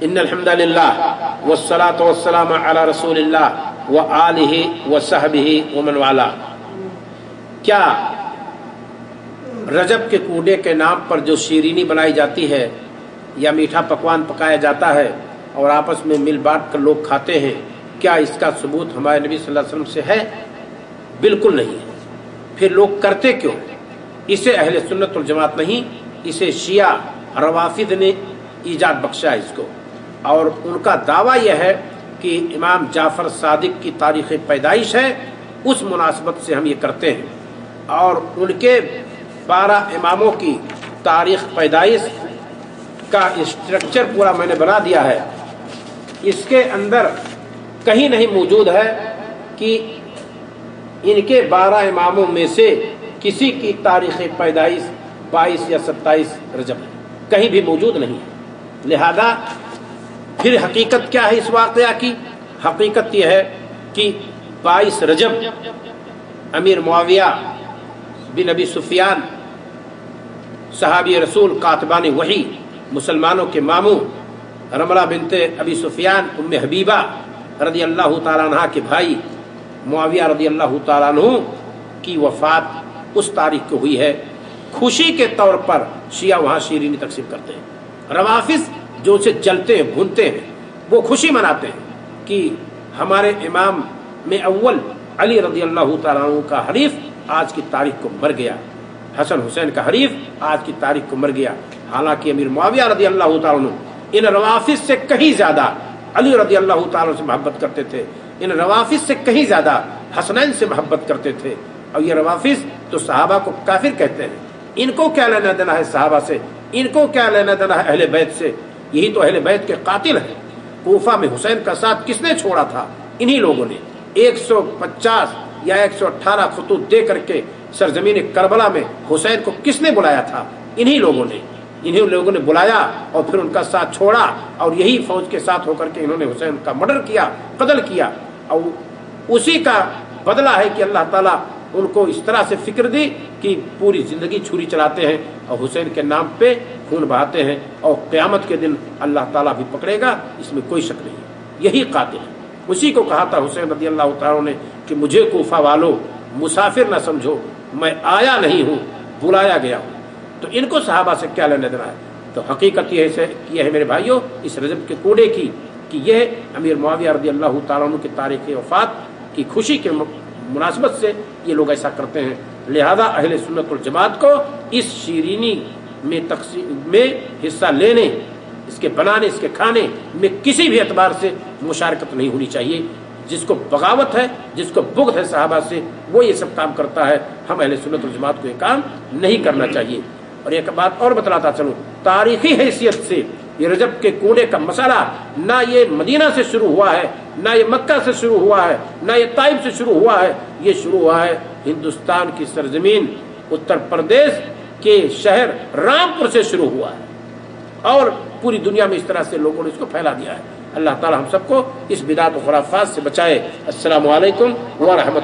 इन्नल हम्दुलिल्लाह वस्सलातु वस्सलामु अला रसूलिल्लाह व आलिहि व सहबिहि व मन वाला। क्या रजब के कूड़े के नाम पर जो शीरीनी बनाई जाती है या मीठा पकवान पकाया जाता है और आपस में मिल बांट कर लोग खाते हैं, क्या इसका सबूत हमारे नबी सल्लल्लाहु अलैहि वसल्लम से है? बिल्कुल नहीं है। फिर लोग करते क्यों? इसे अहले सुन्नत वल जमात नहीं, इसे शिया रवाफिद ने ईजाद बख्शा है इसको। और उनका दावा यह है कि इमाम जाफर सादिक की तारीख़ पैदाइश है, उस मुनासबत से हम ये करते हैं। और उनके 12 इमामों की तारीख़ पैदाइश का स्ट्रक्चर पूरा मैंने बना दिया है। इसके अंदर कहीं नहीं मौजूद है कि इनके 12 इमामों में से किसी की तारीख़ पैदाइश 22 या 27 रजब है, कहीं भी मौजूद नहीं है। लिहाजा फिर हकीकत क्या है इस वाक़या की? हकीकत यह है कि 22 रजब अमीर मुआविया बिन अबी सुफियान सहाबी रसूल कातबान वही मुसलमानों के मामू रमला बिनते अबी सुफियान उम्मे हबीबा रदी अल्लाह ताला अन्हा के भाई मुआविया रदी अल्लाह ताला अन्हु की वफ़ात उस तारीख को हुई है। खुशी के तौर पर शिया वहाँ शीरीनी तकसीम करते हैं। रवाफिज जो उसे जलते हैं भूनते हैं, वो खुशी मनाते हैं कि हमारे इमाम में अव्वल अली रदी अल्लाह ताला अन्हु का हरीफ आज की तारीख को मर गया, हसन हुसैन का हरीफ आज की तारीख को मर गया। हालांकि अमीर मुआविया रदी अल्लाह ताला अन्हु इन रवाफिज से कहीं ज्यादा अली रदी अल्लाह ताला से मोहब्बत करते थे, इन रवाफिज से कहीं ज्यादा हसनैन से मोहब्बत करते थे। और ये रवाफिज तो सहाबा को काफिर कहते हैं, इनको क्या लेना देना है सहाबा से, इनको क्या लेना देना है अहले बैत से? यही तो अहले बैत के कातिल हैं। कूफा में हुसैन का साथ किसने छोड़ा था? इन्हीं लोगों ने। 150 या 118 खतूत दे करके सरजमीन करबला में हुसैन को किसने बुलाया था? इन्हीं लोगों ने। इन्हीं लोगों ने बुलाया और फिर उनका साथ छोड़ा और यही फौज के साथ होकर के इन्होंने हुसैन का मर्डर किया, कत्ल किया। और उसी का बदला है कि अल्लाह ताला उनको इस तरह से फिक्र दी कि पूरी जिंदगी छुरी चलाते हैं और हुसैन के नाम पे खून बहाते हैं और क़यामत के दिन अल्लाह ताला भी पकड़ेगा, इसमें कोई शक नहीं। यही कातिल है। उसी को कहा था हुसैन रज़ी अल्लाह ताला ने कि मुझे कूफा वालों मुसाफिर न समझो, मैं आया नहीं हूँ, बुलाया गया हूँ। तो इनको सहाबा से क्या लेना देना है? तो हकीकत यह है मेरे भाइयों इस रजब के कूड़े की कि यह अमीर मुआविया रज़ी अल्लाह ताला अन्हु की तारीख़ वफ़ात की खुशी के मुनासबत से ये लोग ऐसा करते हैं। लिहाजा अहले सुन्नत वल जमात को इस शीरीनी में तक़सीम में हिस्सा लेने, इसके बनाने, इसके खाने में किसी भी एतबार से मुशारकत नहीं होनी चाहिए। जिसको बगावत है, जिसको बुग़्ज़ है सहाबा से, वो ये सब काम करता है। हम अहले सुन्नत वल जमात को ये काम नहीं करना चाहिए। और एक बात और बतलाता चलूँ, तारीख़ी हैसियत से ये रजब के कूड़े का मसाला ना ये मदीना से शुरू हुआ है, ना ये मक्का से शुरू हुआ है, ना ये ताइफ से शुरू हुआ है। ये शुरू हुआ है हिंदुस्तान की सरजमीन उत्तर प्रदेश के शहर रामपुर से शुरू हुआ है और पूरी दुनिया में इस तरह से लोगों ने इसको फैला दिया है। अल्लाह ताला हम सबको इस बिदात व खुराफात से बचाए। अस्सलामु अलैकुम व रहमतुल्लाह।